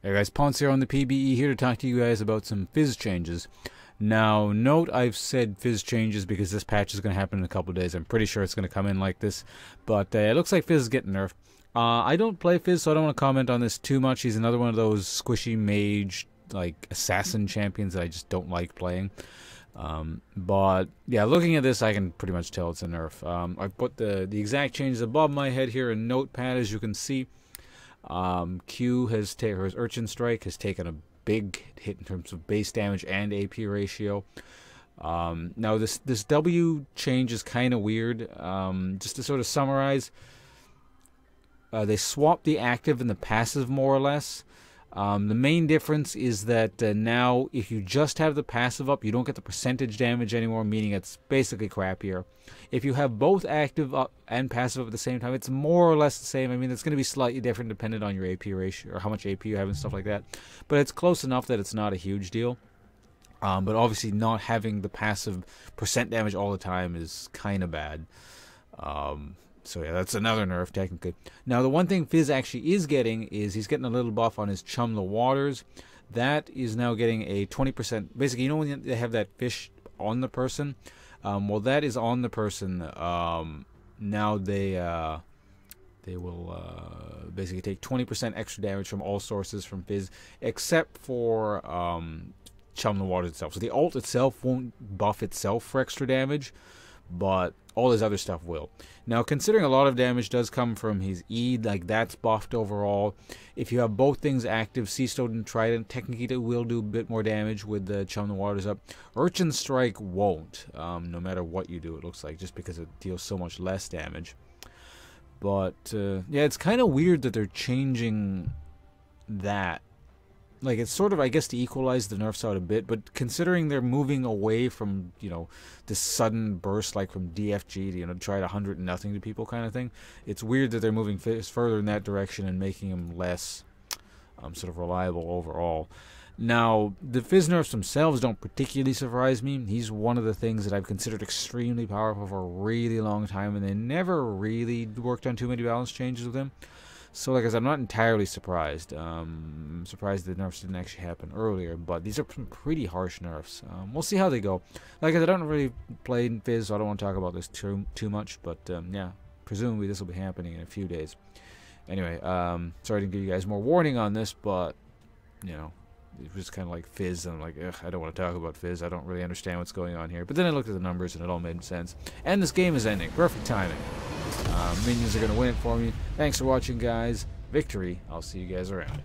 Hey guys, Ponce here on the PBE, here to talk to you guys about some Fizz changes. Now, note I've said Fizz changes because this patch is going to happen in a couple of days. I'm pretty sure it's going to come in like this, but it looks like Fizz is getting nerfed. I don't play Fizz, so I don't want to comment on this too much. He's another one of those squishy mage, like, assassin champions that I just don't like playing. But, yeah, looking at this, I can pretty much tell it's a nerf. I've put the exact changes above my head here in Notepad, as you can see. Q has taken, his Urchin Strike has taken a big hit in terms of base damage and AP ratio. Now this W change is kind of weird. Just to sort of summarize, they swapped the active and the passive more or less. The main difference is that now if you just have the passive up, you don't get the percentage damage anymore, meaning it's basically crappier. If you have both active up and passive up at the same time, it's more or less the same. I mean, it's going to be slightly different depending on your AP ratio or how much AP you have and stuff like that. But it's close enough that it's not a huge deal. But obviously not having the passive percent damage all the time is kind of bad. So yeah, that's another nerf technically. Now the one thing Fizz actually is getting is he's getting a little buff on his Chum the Waters. That is now getting a 20%. Basically, you know when they have that fish on the person? Well, that is on the person. Now they will basically take 20% extra damage from all sources from Fizz, except for Chum the Waters itself. So the ult itself won't buff itself for extra damage, but all his other stuff will. Now, considering a lot of damage does come from his E, like that's buffed overall. If you have both things active, Sea Stone and Trident, technically it will do a bit more damage with the Chum the Waters up. Urchin Strike won't, no matter what you do, it looks like, just because it deals so much less damage. But, yeah, it's kind of weird that they're changing that. Like, it's sort of, I guess, to equalize the nerfs out a bit, but considering they're moving away from, you know, this sudden burst, like from DFG to, you know, try to 100-0 to people kind of thing, it's weird that they're moving further in that direction and making them less sort of reliable overall. Now, the Fizz Nerfs themselves don't particularly surprise me. He's one of the things that I've considered extremely powerful for a really long time, and they never really worked on too many balance changes with him. So, like I said, I'm not entirely surprised. I'm surprised the nerfs didn't actually happen earlier, but these are some pretty harsh nerfs. We'll see how they go. Like I said, I don't really play in Fizz, so I don't want to talk about this too much, but yeah, presumably this will be happening in a few days. Anyway, sorry to give you guys more warning on this, but, you know, it was kind of like Fizz, and I'm like, ugh, I don't want to talk about Fizz. I don't really understand what's going on here. But then I looked at the numbers, and it all made sense. And this game is ending. Perfect timing. Minions are going to win it for me. Thanks for watching, guys. Victory. I'll see you guys around.